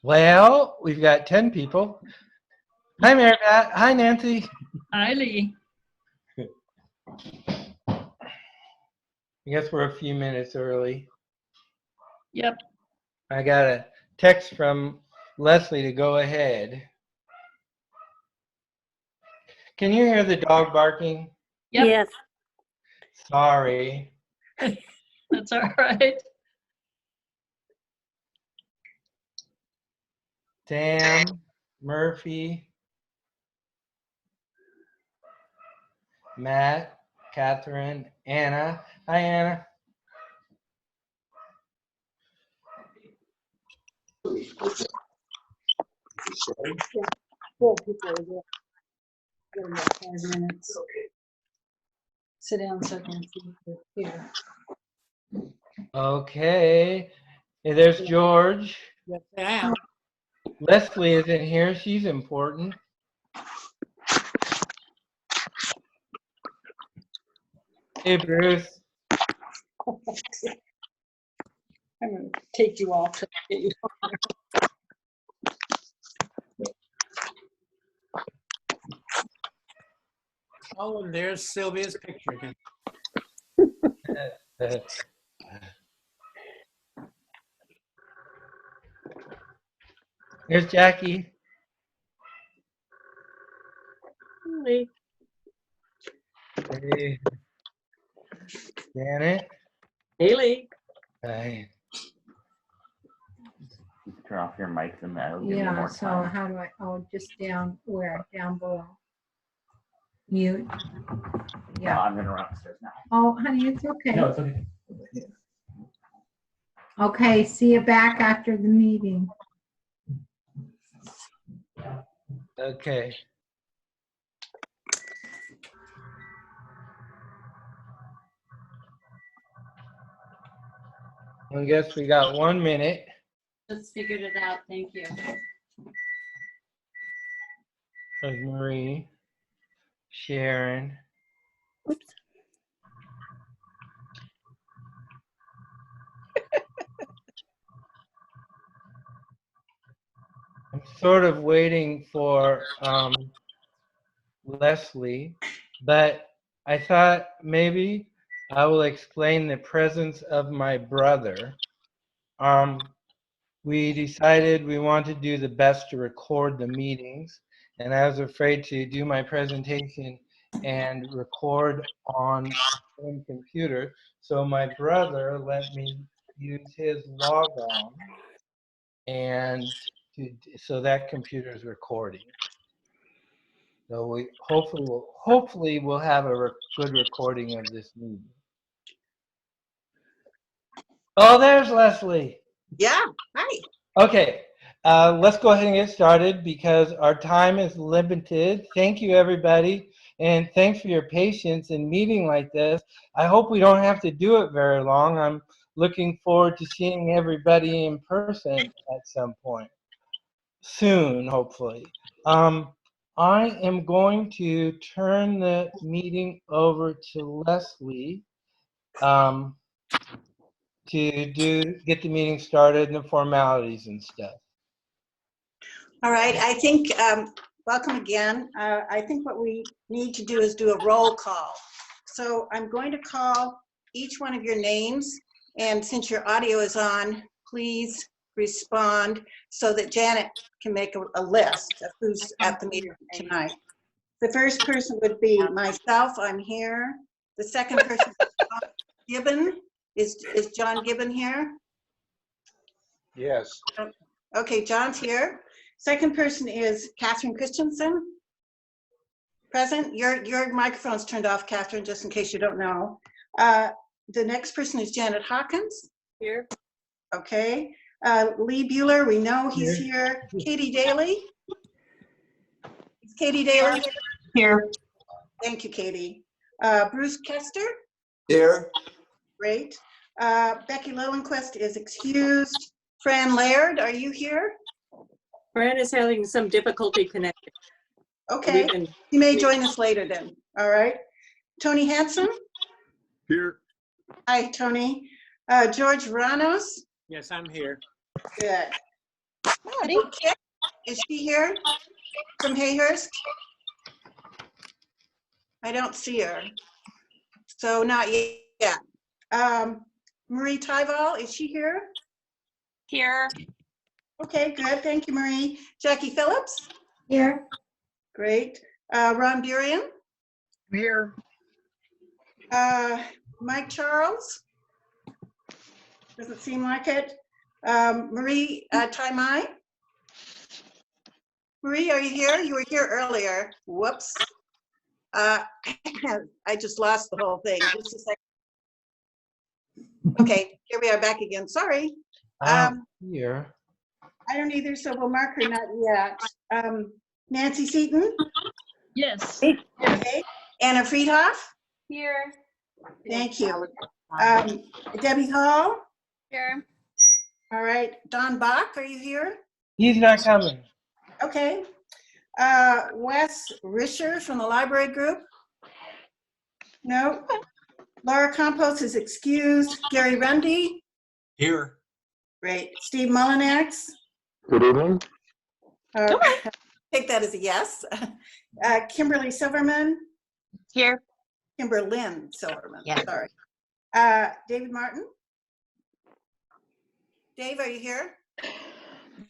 Well, we've got 10 people. Hi, Mary Pat. Hi, Nancy. Hi, Lee. I guess we're a few minutes early. Yep. I got a text from Leslie to go ahead. Can you hear the dog barking? Yep. Yes. Sorry. That's all right. Sam, Murphy, Matt, Catherine, Anna. Hi, Anna. Sit down so I can see you here. Okay. Hey, there's George. Yes, I am. Leslie isn't here. She's important. Hey, Bruce. I'm going to take you off to get you. Oh, and there's Sylvia's picture again. Here's Jackie. Hey. Hey. Janet. Haley. Hi. Turn off your mics and that'll give you Yeah, more so time. how do I, oh, just down, where, down below? Mute. Yeah. I'm gonna run upstairs now. Oh, honey, it's okay. No, it's okay. Okay, see you back after the meeting. Okay. I guess we got 1 minute. Just figured it out. Thank you. There's Marie, Sharon. Oops. I'm sort of waiting for Leslie, but I thought maybe I will explain the presence of my brother. We decided we want to do the best to record the meetings, and I was afraid to do my presentation and record on home computer. So my brother let me use his logon, and so that computer is recording. So we hopefully we'll have a good recording of this meeting. Oh, there's Leslie. Yeah, hi. Okay, let's go ahead and get started because our time is limited. Thank you, everybody, and thanks for your patience in meeting like this. I hope we don't have to do it very long. I'm looking forward to seeing everybody in person at some point soon, hopefully. I am going to turn the meeting over to Leslie to get the meeting started and the formalities and stuff. All right, I think, welcome again. I think what we need to do is do a roll call. So I'm going to call each one of your names, and since your audio is on, please respond so that Janet can make a list of who's at the meeting tonight. The first person would be myself, I'm here. The second person is John Gibbon. Is John Gibbon here? Yes. Okay, John's here. Second person is Catherine Christensen. Present. Your microphone's turned off, Catherine, just in case you don't know. The next person is Janet Hawkins. Here. Okay. Lee Bueller, we know he's here. Katie Daly. Is Katie Daly here? Thank you, Katie. Bruce Kester. Here. Great. Becky Lowenquist is excused. Fran Laird, are you here? Fran is having some difficulty connecting. Okay, you may join us later then. All right. Tony Hanson? Here. Hi, Tony. George Ranos? Yes, I'm here. Good. Kit, is she here from Hayhurst? I don't see her. So not yet. Marie Tyval, is she here? Here. Okay, good. Thank you, Marie. Jackie Phillips? Here. Great. Ron Burian? Here. Mike Charles? Doesn't seem like it. Marie Taimai? Marie, are you here? You were here earlier. Whoops. I just lost the whole thing. Just a second. Okay, here we are back again. Sorry. Here. I don't either, so we'll mark her not yet. Nancy Seaton? Yes. Okay. Anna Friedhoff? Here. Thank you. Debbie Hall? Here. All right. Don Bach, are you here? He's not coming. Okay. Wes Risher from the library group? No. Laura Campos is excused. Gary Rundy? Here. Great. Steve Mullinax? Good evening. Take that as a yes. Kimberly Silverman? Here. Kimberlyn Silverman, Yeah. sorry. David Martin? Dave, are you here?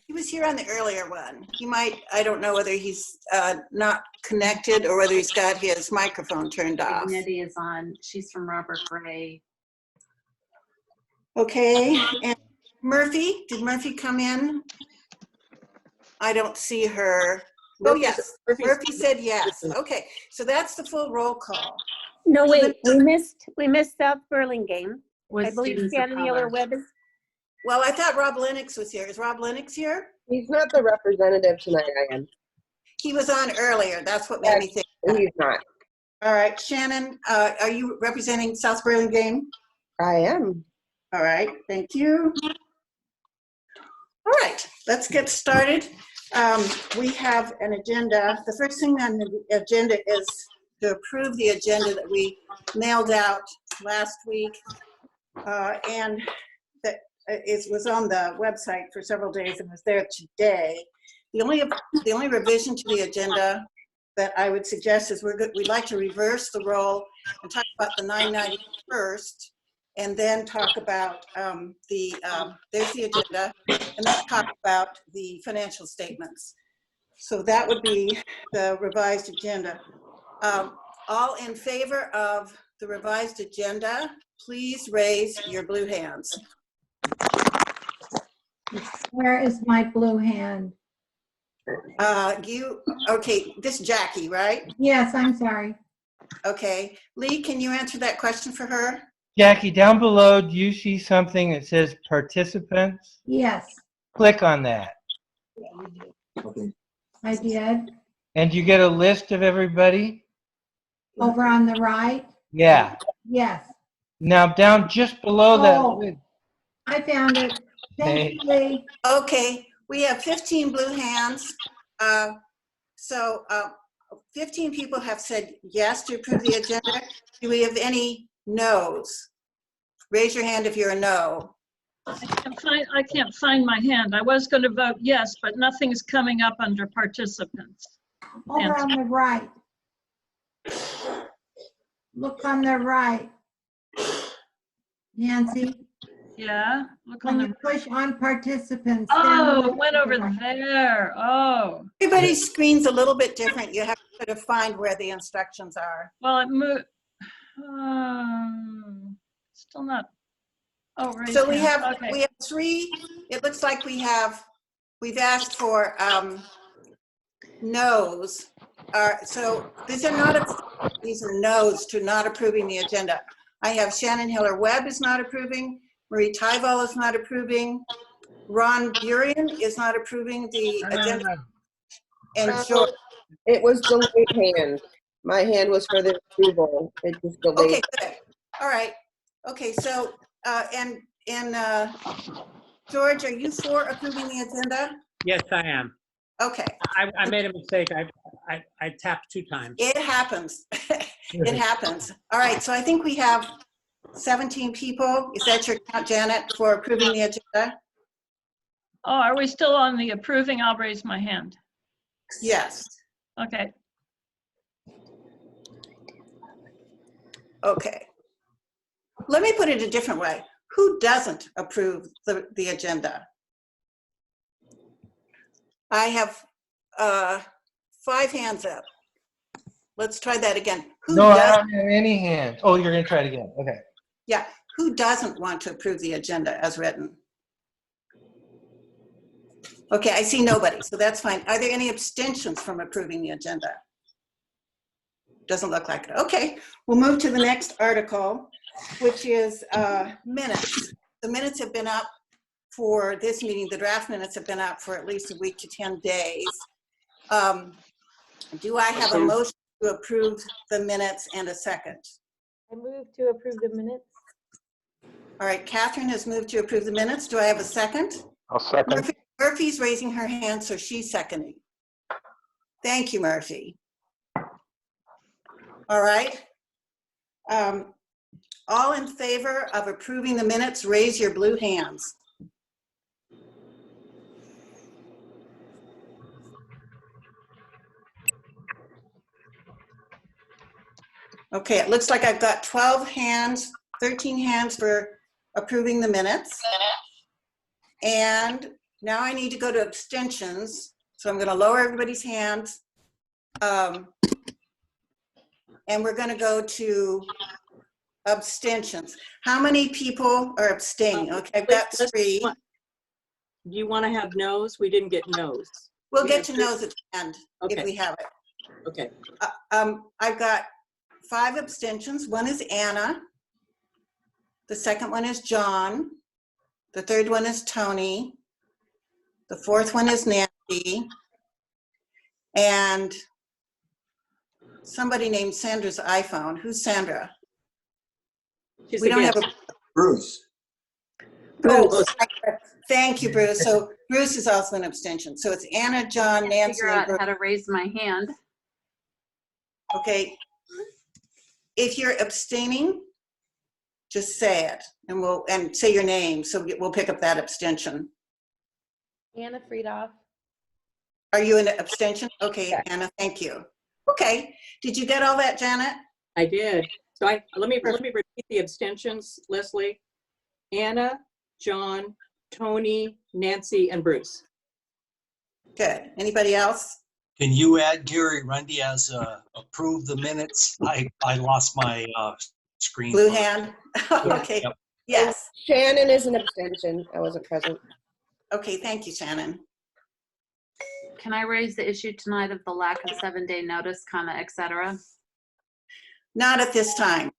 He was here on the earlier one. He might, I don't know whether he's not connected or whether he's got his microphone turned off. Dignity is on. She's from Robert Gray. Okay, and Murphy, did Murphy come in? I don't see her. Oh, yes, Murphy said yes. Okay, so that's the full roll call. No, wait, we missed South Burlingame. I believe students of Shannon color. Miller Webb is, Well, I thought Rob Lennox was here. Is Rob Lennox here? He's not the representative tonight, I am. He was on earlier. That's what made me think. He's not. All right, Shannon, are you representing South Burlingame? I am. All right, thank you. All right, let's get started. We have an agenda. The first thing on the agenda is to approve the agenda that we mailed out last week. And that it was on the website for several days and was there today. The only revision to the agenda that I would suggest is we'd like to reverse the role and talk about the 990 first, and then talk about there's the agenda, and then talk about the financial statements. So that would be the revised agenda. All in favor of the revised agenda, please raise your blue hands. Where is my blue hand? Okay, this is Jackie, right? Yes, I'm sorry. Okay, Lee, can you answer that question for her? Jackie, down below, do you see something that says participants? Yes, Click on that. I did. And you get a list of everybody? Over on the right? Yeah. Yes. Now down just below Oh. that. I found it. Thank you, Lee. Okay, we have 15 blue hands. So 15 people have said yes to approve the agenda. Do we have any no's? Raise your hand if you're a no. I can't find my hand. I was going to vote yes, but nothing's coming up under participants. Over on the right. Look on the right. Nancy, Yeah, look on when you the. push on participants. Oh, down it went over there. Oh, Everybody's screen's a little bit different. You have to sort of find where the instructions are. well, it moved. Still not. Oh, right. So we here. have Okay. we have 3. It looks like we've asked for no's. So these are no's to not approving the agenda. I have Shannon Hiller Webb is not approving. Marie Tyval is not approving. Ron Burian is not approving the agenda. And George. It was delayed hand. My hand was for the approval. It just delayed. Okay, good. All right. Okay, so George, are you for approving the agenda? Yes, I am. Okay. I made a mistake. I tapped 2 times. It happens. It happens. All right, so I think we have 17 people. Is that your count, Janet, for approving the agenda? Oh, are we still on the approving? I'll raise my hand. Yes. Okay. Okay. Let me put it a different way. Who doesn't approve the agenda? I have 5 hands up. Let's try that again. Who No, I does? don't have any hands. Oh, you're going to try it again. Okay. Yeah. Who doesn't want to approve the agenda as written? Okay, I see nobody, so that's fine. Are there any abstentions from approving the agenda? Doesn't look like it. Okay, we'll move to the next article, which is minutes. The minutes have been up for this meeting. The draft minutes have been up for at least a week to 10 days. Do I have a motion to approve the minutes and a second? I move to approve the minutes. All right, Catherine has moved to approve the minutes. Do I have a second? I'll second. Murphy's raising her hand, so she's seconding. Thank you, Murphy. All right. All in favor of approving the minutes, raise your blue hands. Okay, it looks like I've got 12 hands, 13 hands for approving the minutes. And now I need to go to abstentions. So I'm going to lower everybody's hands. And we're going to go to abstentions. How many people are abstaining? Okay, I've got 3. Do you want to have no's? We didn't get no's. We'll get to no's at the end if Okay. we have it. Okay. I've got 5 abstentions. One is Anna. The second one is John. The third one is Tony. The fourth one is Nancy. And somebody named Sandra's iPhone. Who's Sandra? She's We don't have a Bruce. Bruce. Thank you, Bruce. So Bruce is also an abstention. So it's Anna, John, Nancy, Figure and out Bruce. how to raise my hand. Okay. If you're abstaining, just say it, and say your name, so we'll pick up that abstention. Anna Friedoff. Are you an abstention? Okay, Yeah. Anna, thank you. Okay, did you get all that, Janet? I did. So let me repeat the abstentions, Leslie. Anna, John, Tony, Nancy, and Bruce. Good. Anybody else? Can you add Gary Rundy as approve the minutes? I lost my screen. Blue hand? Okay, Yep. yes. Shannon is an abstention. I wasn't present. Okay, thank you, Shannon. Can I raise the issue tonight of the lack of 7-day notice, et cetera? Not at this time.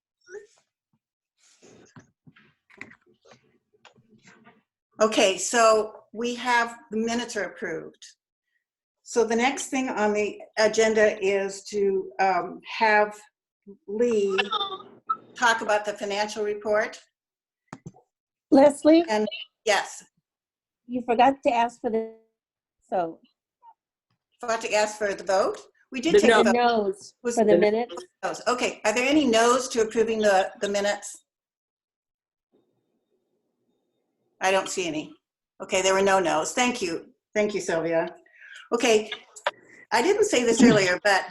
Okay, so we have, the minutes are approved. So the next thing on the agenda is to have Lee talk about the financial report. Leslie, And yes, you forgot to ask for the, so, forgot to ask for the vote. We did The take a the vote. no's Was for the the- minutes. Okay, are there any no's to approving the minutes? I don't see any. Okay, there were no no's. Thank you. Thank you, Sylvia. Okay, I didn't say this earlier, but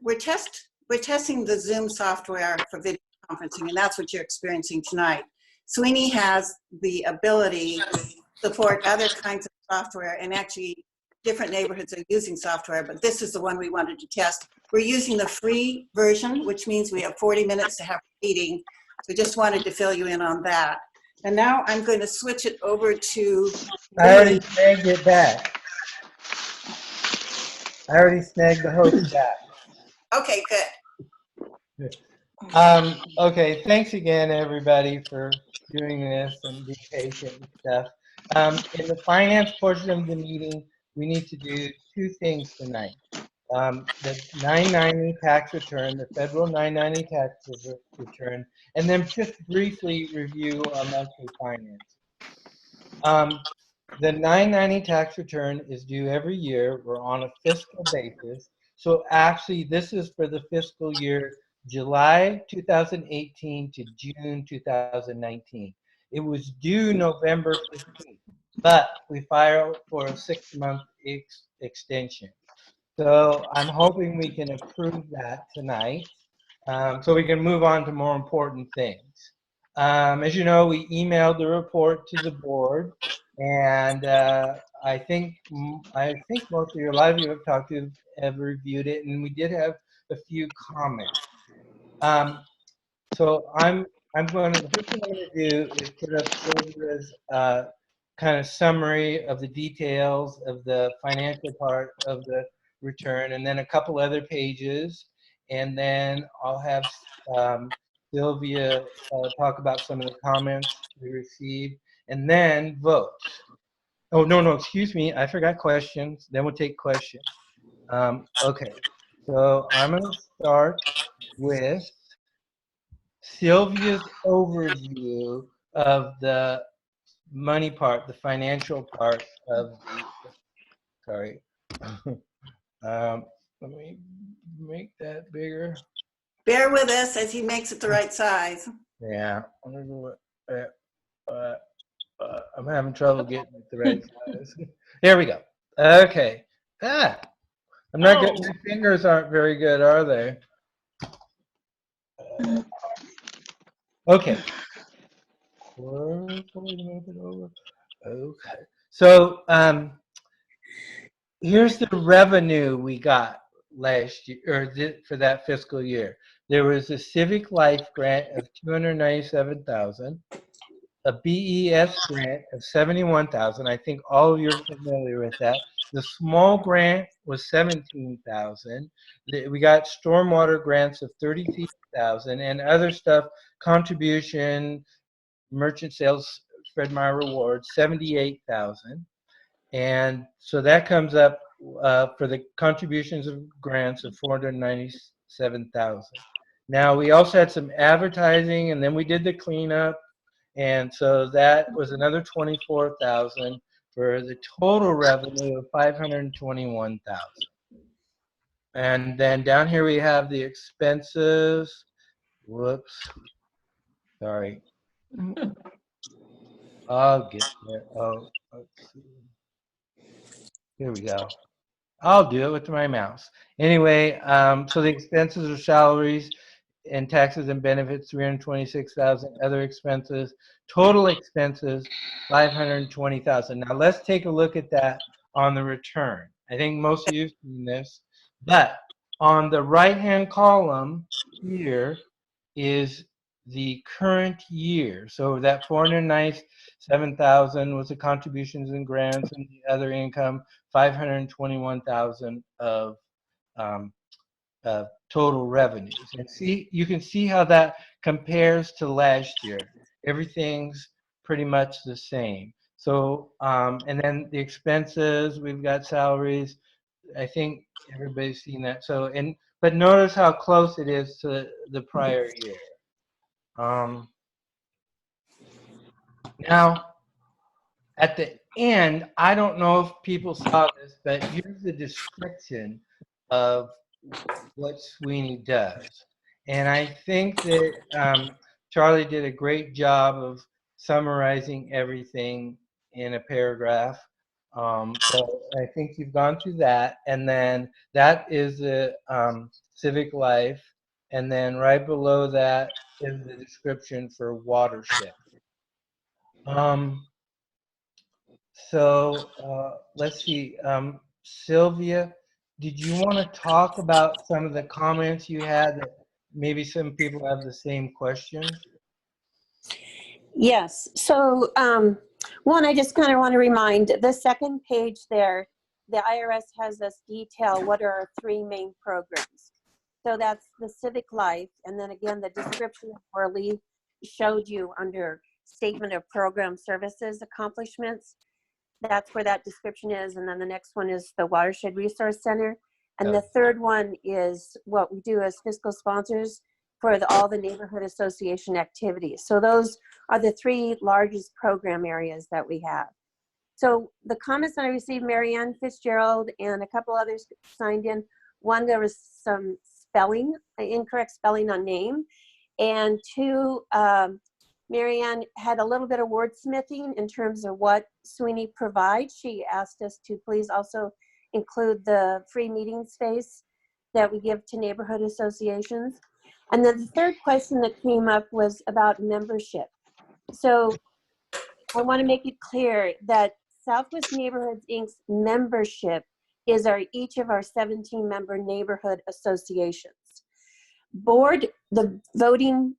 we're testing the Zoom software for video conferencing, and that's what you're experiencing tonight. SWNI has the ability to support other kinds of software, and actually different neighborhoods are using software, but this is the one we wanted to test. We're using the free version, which means we have 40 minutes to have a meeting. So just wanted to fill you in on that. And now I'm going to switch it over to I already snagged it back. I already snagged the host back. Okay, good. Okay, thanks again, everybody, for doing this and being patient and stuff. In the finance portion of the meeting, we need to do 2 things tonight. The 990 tax return, the federal 990 tax return, and then just briefly review our monthly finance. The 990 tax return is due every year. We're on a fiscal basis. So actually, this is for the fiscal year July 2018 to June 2019. It was due November 15th. but we filed for a 6-month extension. So I'm hoping we can approve that tonight, so we can move on to more important things. As you know, we emailed the report to the board, and I think most of you, a lot of you have talked to, have reviewed it, and we did have a few comments. So the first thing I'm going to do is put up Sylvia's kind of summary of the details of the financial part of the return, and then a couple other pages, and then I'll have Sylvia talk about some of the comments we received, and then vote. Oh, no, excuse me, I forgot questions. Then we'll take questions. Okay, so I'm going to start with Sylvia's overview of the money part, the financial part of the, sorry. Let me make that bigger. Bear with us as he makes it the right size. Yeah. I'm having trouble getting it the right size. There we go. Okay. I'm not getting, my fingers aren't very good, are they? Okay. Okay. So here's the revenue we got last year, or for that fiscal year. There was a Civic Life grant of $297,000, a BES grant of $71,000. I think all of you are familiar with that. The small grant was $17,000. We got stormwater grants of $33,000, and other stuff, contribution, merchant sales, Fred Meyer rewards, $78,000. And so that comes up for the contributions of grants of $497,000. Now we also had some advertising, and then we did the cleanup, and so that was another $24,000 for the total revenue of $521,000. And then down here we have the expenses. Whoops, sorry. I'll get there. Oh, let's see. Here we go. I'll do it with my mouse. Anyway, so the expenses are salaries and taxes and benefits, $326,000. Other expenses, total expenses, $520,000. Now let's take a look at that on the return. I think most of you have seen this, but on the right-hand column here is the current year. So that $497,000 was the contributions and grants, and the other income, $521,000 of total revenues. And you can see how that compares to last year. Everything's pretty much the same. So, and then the expenses, we've got salaries. I think everybody's seen that. So, but notice how close it is to the prior year. Now, at the end, I don't know if people saw this, but here's the description of what SWNI does. And I think that Charlie did a great job of summarizing everything in a paragraph. So I think you've gone through that. And then that is the Civic Life. And then right below that is the description for watershed. So let's see, Sylvia, did you want to talk about some of the comments you had that maybe some people have the same questions? Yes. So one, I just kind of want to remind the second page there, the IRS has us detail what are our 3 main programs. So that's the Civic Life, and then again, the description where Lee showed you under Statement of Program Services Accomplishments. That's where that description is. And then the next one is the Watershed Resource Center. And the third one is what we do as fiscal sponsors for all the neighborhood association activities. So those are the 3 largest program areas that we have. So the comments that I received, Marianne Fitzgerald and a couple others signed in. One, there was some incorrect spelling on name. And 2, Marianne had a little bit of wordsmithing in terms of what SWNI provides. She asked us to please also include the free meeting space that we give to neighborhood associations. And then the third question that came up was about membership. So I want to make it clear that Southwest Neighborhoods Inc.'s membership is each of our 17 member neighborhood associations. The voting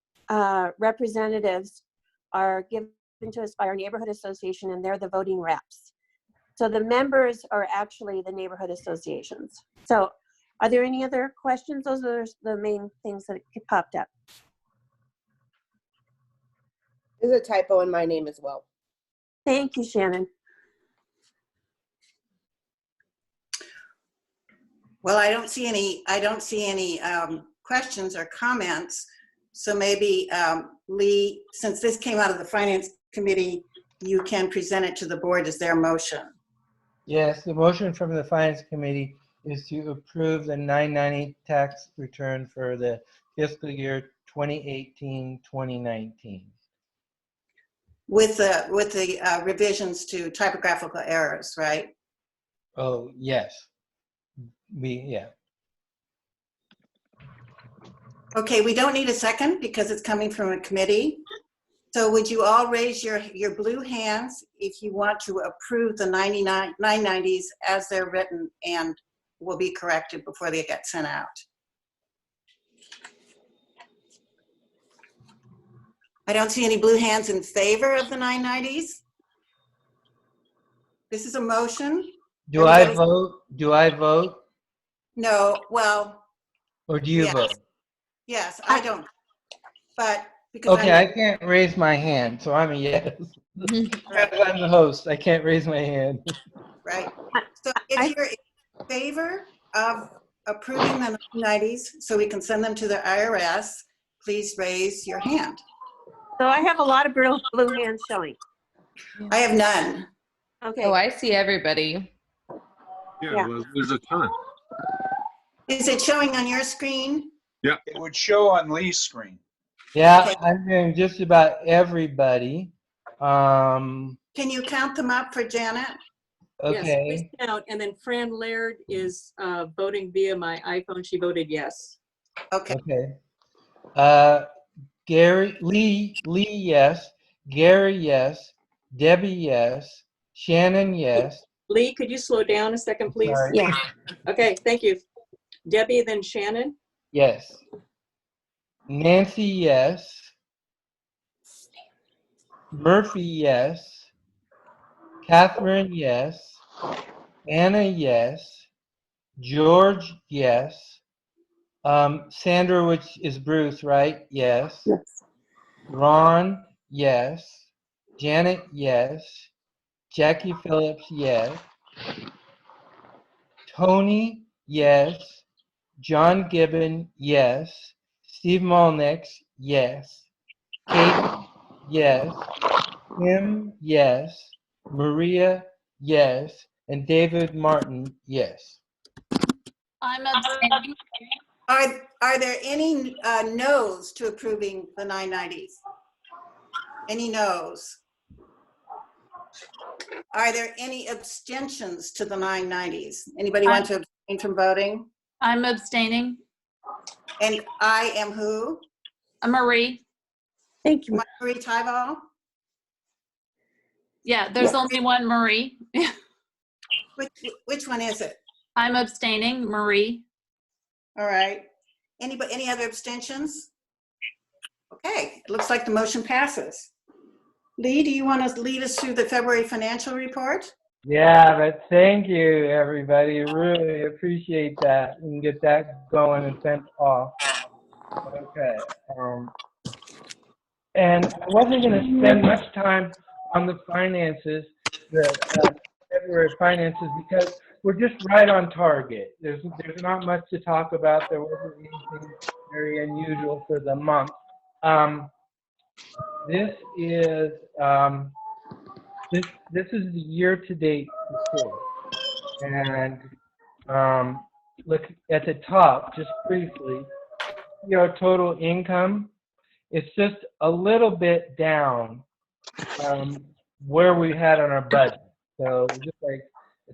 representatives are given to us by our neighborhood association, and they're the voting reps. So the members are actually the neighborhood associations. So are there any other questions? Those are the main things that popped up. There's a typo in my name as well. Thank you, Shannon. Well, I don't see any questions or comments. So maybe Lee, since this came out of the Finance Committee, you can present it to the board as their motion. Yes, the motion from the Finance Committee is to approve the 990 tax return for the fiscal year 2018-2019. With the revisions to typographical errors, right? Oh, yes. Yeah. Okay, we don't need a second because it's coming from a committee. So would you all raise your blue hands if you want to approve the 990s as they're written and will be corrected before they get sent out? I don't see any blue hands in favor of the 990s. This is a motion. Do I vote? Do I vote? No, well. Or do you yes. vote? Yes, I don't, but because Okay, I can't raise my hand, so I'm a yes. Because I'm the host, I can't raise my hand. Right. So if you're in favor of approving the 90s so we can send them to the IRS, please raise your hand. So I have a lot of blue hands showing. I have none. Okay. Oh, I see everybody. Yeah. Well, there's a ton. Is it showing on your screen? Yeah. It would show on Lee's screen. Yeah, Okay. I'm hearing just about everybody. Can you count them up for Janet? Yes, please Okay. count. And then Fran Laird is voting via my iPhone. She voted yes. Okay. Okay. Lee, yes. Gary, yes. Debbie, yes. Shannon, yes. Lee, could you slow down a second, please? Sorry. Yeah. Okay, thank you. Debbie, then Shannon. Yes. Nancy, yes. Murphy, yes. Catherine, yes. Anna, yes. George, yes. Sandra, which is Bruce, right? Yes. Yes. Ron, yes. Janet, yes. Jackie Phillips, yes. Tony, yes. John Gibbon, yes. Steve Molnix, yes. Kate, yes. Tim, yes. Maria, yes. And David Martin, yes. I'm abstaining. Are there any no's to approving the 990s? Any no's? Are there any abstentions to the 990s? Anybody want to abstain from voting? I'm abstaining. And I am who? Marie. Thank you. Marie Tyval? Yeah, there's only one Marie. Which one is it? I'm abstaining, Marie. All right. Any other abstentions? Okay, it looks like the motion passes. Lee, do you want to lead us through the February financial report? Yeah, but thank you, everybody. Really appreciate that and get that going and sent off. Okay. And I wasn't going to spend much time on the finances, the February finances, because we're just right on target. There's not much to talk about. There wasn't anything very unusual for the month. This is this is the year-to-date report, and look at the top just briefly. Our total income It's just a little bit down from where we had on our budget. So just like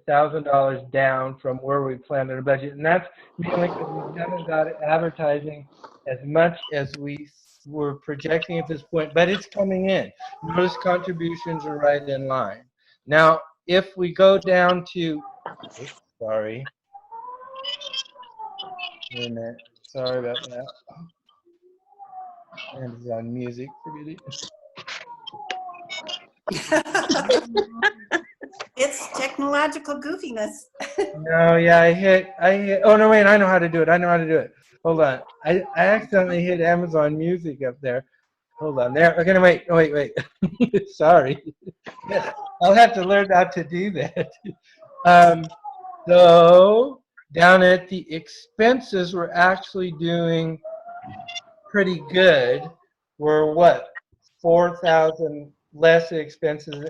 $1,000 down from where we planned on our budget. And that's mainly because we haven't got advertising as much as we were projecting at this point, but it's coming in. Notice contributions are right in line. Now, if we go down to, oops, sorry. Wait a minute. Sorry about that. And it's on music. Forget it. It's technological goofiness. No, yeah, I hit, oh no, wait, I know how to do it. I know how to do it. Hold on. I accidentally hit Amazon Music up there. Hold on. There. Okay, no, wait. Sorry. I'll have to learn how to do that. So down at the expenses, we're actually doing pretty good. We're what? 4,000 less expenses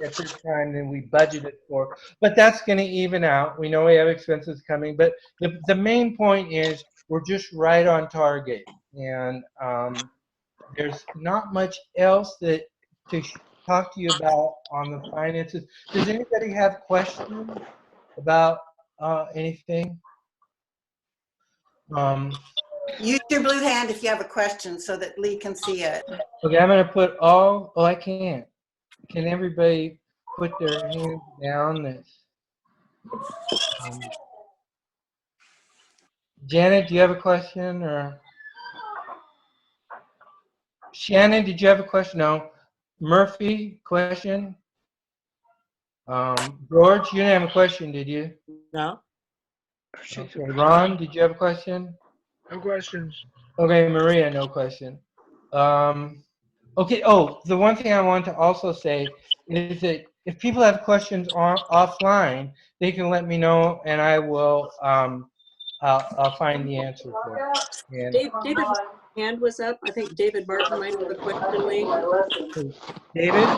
at this time than we budgeted for. But that's going to even out. We know we have expenses coming. But the main point is we're just right on target. And there's not much else to talk to you about on the finances. Does anybody have questions about anything? Use your blue hand if you have a question so that Lee can see it. Okay, I'm going to put all, oh, I can't. Can everybody put their hands down? Janet, do you have a question? Or Shannon, did you have a question? No. Murphy, question? George, you didn't have a question, did you? No? Okay. Ron, did you have a question? No questions. Okay, Maria, no question. Okay, oh, the one thing I want to also say is that if people have questions offline, they can let me know and I will, I'll find the answer for it. And David's hand was up. I think David Martin might have a question, Lee. David?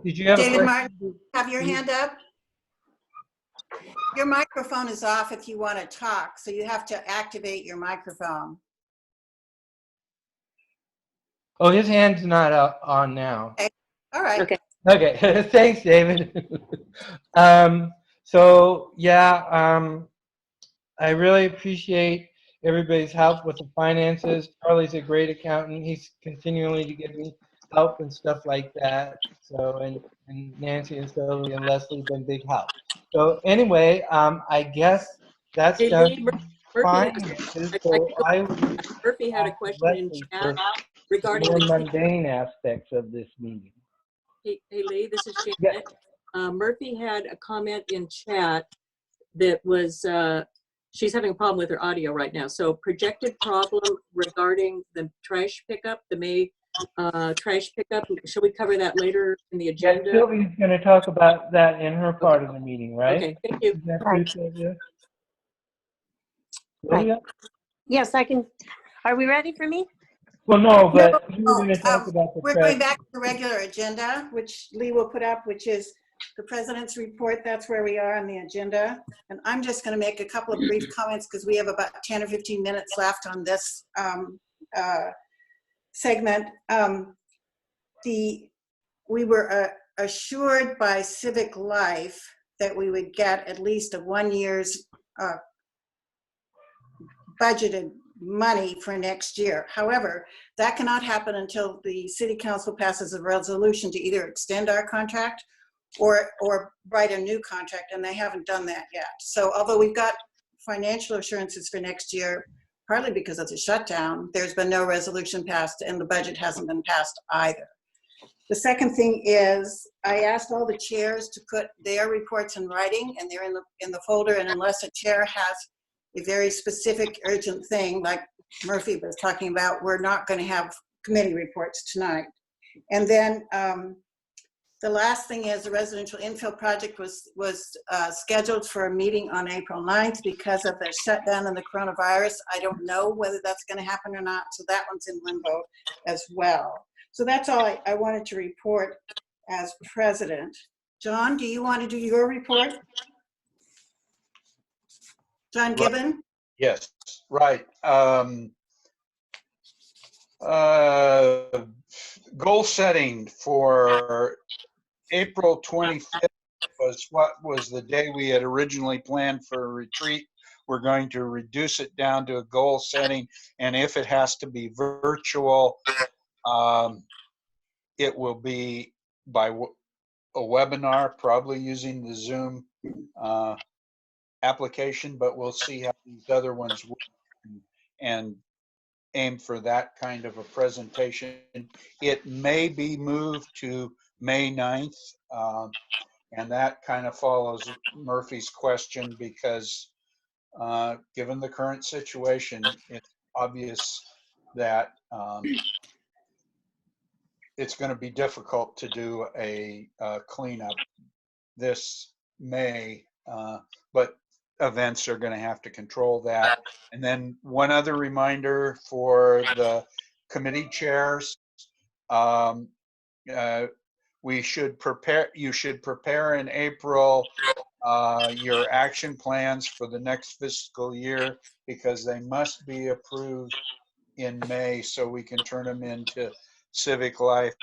Did you have a David question? Martin, have your hand up? Your microphone is off if you want to talk, so you have to activate your microphone. Oh, his hand's not on now. Okay. All right. Okay. Okay, thanks, David. So yeah, I really appreciate everybody's help with the finances. Charlie's a great accountant. He's continually to give me help and stuff like that. So, and Nancy and Sylvie and Leslie have been big help. So anyway, I guess that's Hey, done. Lee, Finances. So I will Murphy had a ask question in Leslie chat for regarding more the mundane aspects of this meeting. Hey, Lee, this is Yeah. Janet. Murphy had a comment in chat that was, she's having a problem with her audio right now. So projected problem regarding the trash pickup, the May trash pickup. Shall we cover that later in the Yeah, agenda? Sylvia's going to talk about that in her part of the meeting, right? Okay, thank you. Is that Right. true, Sylvia? Right. Sylvia? Yes, I can. Are we ready for me? Well, no, but No, we were going to talk about the we're trash. going back to the regular agenda, which Lee will put up, which is the president's report. That's where we are on the agenda. And I'm just going to make a couple of brief comments because we have about 10 or 15 minutes left on this segment. We were assured by Civic Life that we would get at least a 1 year's budgeted money for next year. However, that cannot happen until the city council passes a resolution to either extend our contract or write a new contract, and they haven't done that yet. So although we've got financial assurances for next year, partly because of the shutdown, there's been no resolution passed and the budget hasn't been passed either. The second thing is I asked all the chairs to put their reports in writing, and they're in the folder, and unless a chair has a very specific urgent thing like Murphy was talking about, we're not going to have committee reports tonight. And then the last thing is the residential infill project was scheduled for a meeting on April 9th because of the shutdown and the coronavirus. I don't know whether that's going to happen or not, so that one's in limbo as well. So that's all I wanted to report as president. John, do you want to do your report? John Gibbon? Yes, right. Goal setting for April 25th was what was the day we had originally planned for a retreat. We're going to reduce it down to a goal setting, and if it has to be virtual, it will be by a webinar, probably using the Zoom application, but we'll see how these other ones work and aim for that kind of a presentation. It may be moved to May 9th, and that kind of follows Murphy's question because given the current situation, it's obvious that it's going to be difficult to do a cleanup this May, but events are going to have to control that. And then one other reminder for the committee chairs, we should prepare, you should prepare in April your action plans for the next fiscal year because they must be approved in May so we can turn them into civic life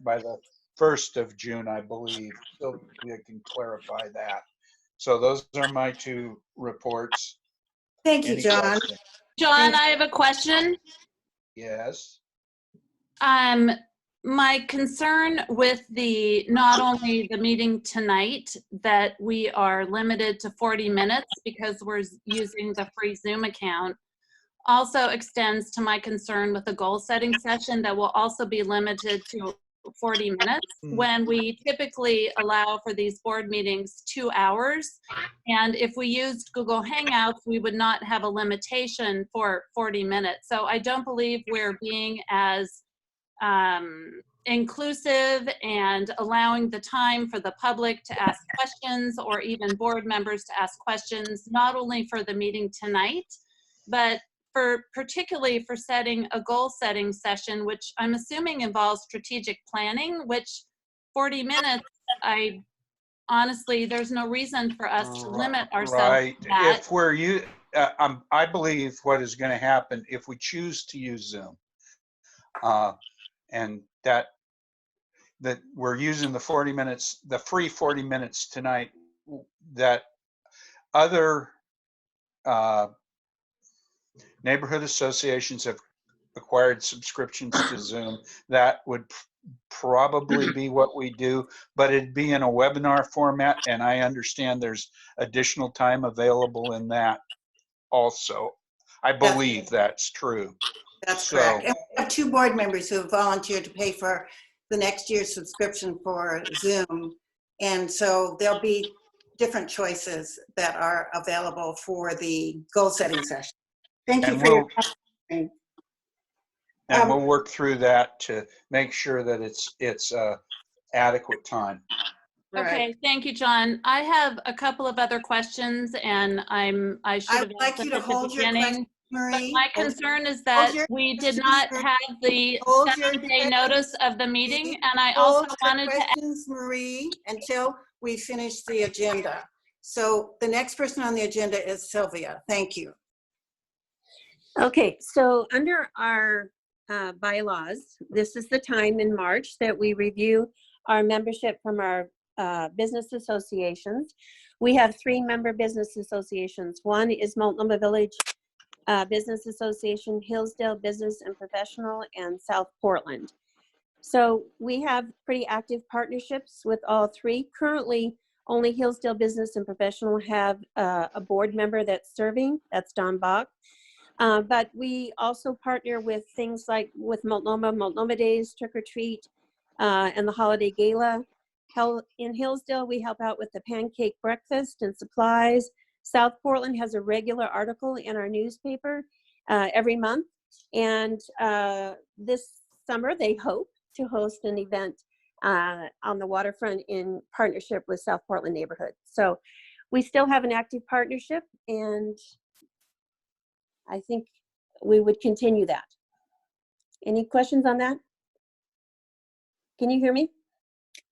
by the 1st of June, I believe. Sylvia can clarify that. So those are my two reports. Thank you, Any John. questions? John, I have a question. Yes. My concern with not only the meeting tonight, that we are limited to 40 minutes because we're using the free Zoom account, also extends to my concern with the goal setting session that will also be limited to 40 minutes when we typically allow for these board meetings 2 hours. And if we used Google Hangouts, we would not have a limitation for 40 minutes. So I don't believe we're being as inclusive and allowing the time for the public to ask questions or even board members to ask questions, not only for the meeting tonight, but particularly for setting a goal setting session, which I'm assuming involves strategic planning, which 40 minutes, honestly, there's no reason for us to limit ourselves Right. to that. If we're I believe what is going to happen if we choose to use Zoom, and that we're using the 40 minutes, the free 40 minutes tonight, that other neighborhood associations have acquired subscriptions to Zoom. That would probably be what we do, but it'd be in a webinar format, and I understand there's additional time available in that also. I believe that's true. That's correct. And we have 2 board members who have volunteered to pay for the next year's subscription for Zoom. And so there'll be different choices that are available for the goal setting session. Thank you for your question. And we'll work through that to make sure that it's adequate time. Okay, thank you, John. I have a couple of other questions, and I should have like you to hold your question, Marie. But my concern is that we did not have the 7-day notice of the meeting, and I also wanted to questions, Marie, until we finish the agenda. So the next person on the agenda is Sylvia. Thank you. Okay, so under our bylaws, this is the time in March that we review our membership from our business associations. We have 3 member business associations. One is Multnomah Village Business Association, Hillsdale Business and Professional, and South Portland. So we have pretty active partnerships with all 3. Currently, only Hillsdale Business and Professional have a board member that's serving, that's Don Bach. But we also partner with things like with Multnomah Days, Trick or Treat, and the Holiday Gala. In Hillsdale, we help out with the pancake breakfast and supplies. South Portland has a regular article in our newspaper every month. And this summer, they hope to host an event on the waterfront in partnership with South Portland Neighborhood. So we still have an active partnership, and I think we would continue that. Any questions on that? Can you hear me?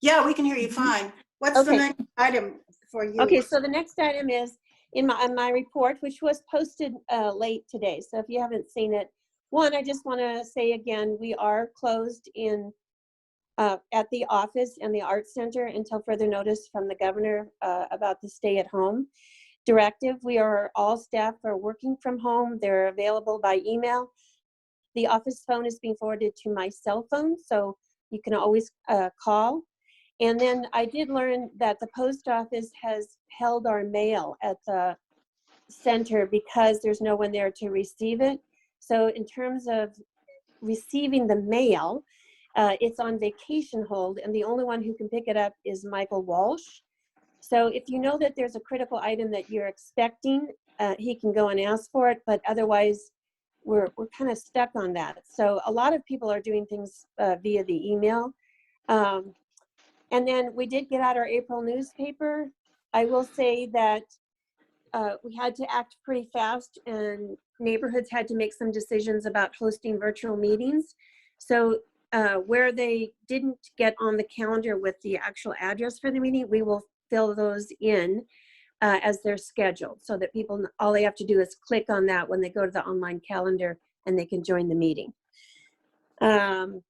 Yeah, we can hear you fine. What's the next item for you? Okay, so the next item is on my report, which was posted late today. So if you haven't seen it, one, I just want to say again, we are closed at the office and the Art Center until further notice from the governor about the stay-at-home directive. All staff are working from home. They're available by email. The office phone is being forwarded to my cell phone, so you can always call. And then I did learn that the post office has held our mail at the center because there's no one there to receive it. So in terms of receiving the mail, it's on vacation hold, and the only one who can pick it up is Michael Walsh. So if you know that there's a critical item that you're expecting, he can go and ask for it, but otherwise we're kind of stuck on that. So a lot of people are doing things via the email. And then we did get out our April newspaper. I will say that we had to act pretty fast, and neighborhoods had to make some decisions about hosting virtual meetings. So where they didn't get on the calendar with the actual address for the meeting, we will fill those in as they're scheduled, so that people, all they have to do is click on that when they go to the online calendar and they can join the meeting. Then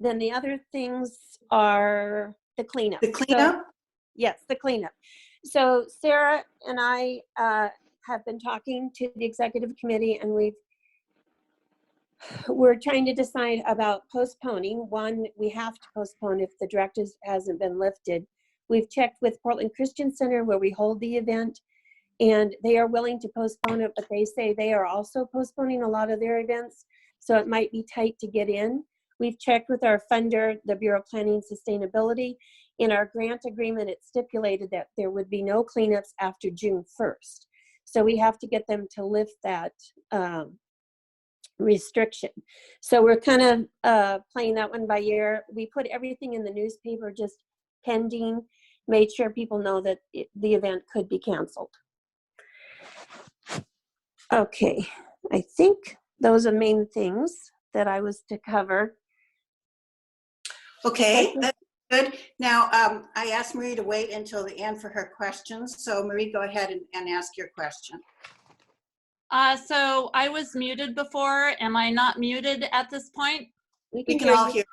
the other things are the cleanup. The cleanup? So, yes, the cleanup. So Sarah and I have been talking to the executive committee, and we're trying to decide about postponing. One, we have to postpone if the directive hasn't been lifted. We've checked with Portland Christian Center, where we hold the event, and they are willing to postpone it, but they say they are also postponing a lot of their events, so it might be tight to get in. We've checked with our funder, the Bureau of Planning and Sustainability. In our grant agreement, it stipulated that there would be no cleanups after June 1st. So we have to get them to lift that restriction. So we're kind of playing that one by ear. We put everything in the newspaper, just pending, made sure people know that the event could be canceled. Okay, I think those are main things that I was to cover. Okay, that's good. Now, I asked Marie to wait until the end for her questions. So Marie, go ahead and ask your question. So I was muted before. Am I not muted at this point? We can all hear.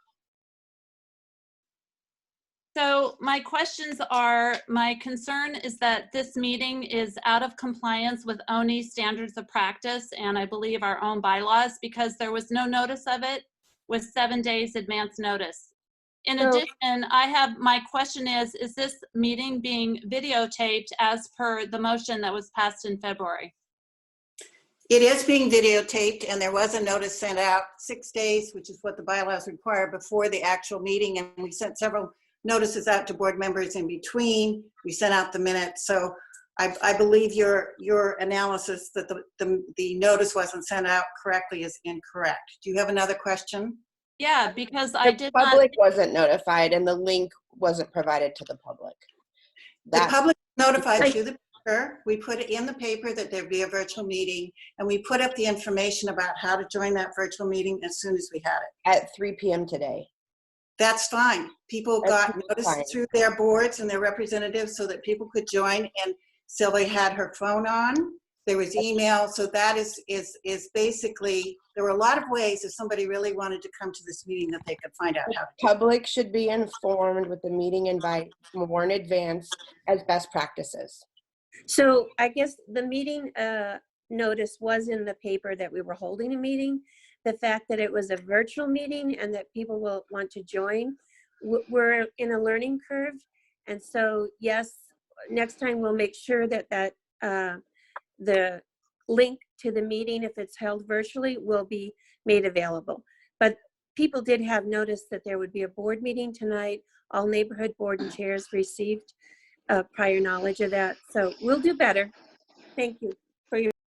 So my questions are, my concern is that this meeting is out of compliance with ONI standards of practice and I believe our own bylaws, because there was no notice of it with 7 days advance notice. In addition, my question is this meeting being videotaped as per the motion that was passed in February? It is being videotaped, and there was a notice sent out 6 days, which is what the bylaws require, before the actual meeting, and we sent several notices out to board members in between. We sent out the minutes. So I believe your analysis that the notice wasn't sent out correctly is incorrect. Do you have another question? Yeah, because The public wasn't notified and the link wasn't provided to the public. The public notified through the paper. We put it in the paper that there'd be a virtual meeting, and we put up the information about how to join that virtual meeting as soon as we had it. At 3 p.m. today. That's fine. People got notice through their boards and their representatives so that people could join, and Sylvia had her phone on. There was email. So that is basically, there were a lot of ways if somebody really wanted to come to this meeting that they could find out how to do it. Public should be informed with the meeting invite more in advance as best practices. So I guess the meeting notice was in the paper that we were holding a meeting. The fact that it was a virtual meeting and that people will want to join, we're in a learning curve. And so, yes, next time we'll make sure that the link to the meeting, if it's held virtually, will be made available. But people did have notice that there would be a board meeting tonight. All neighborhood board and chairs received prior knowledge of that. So we'll do better. Thank you.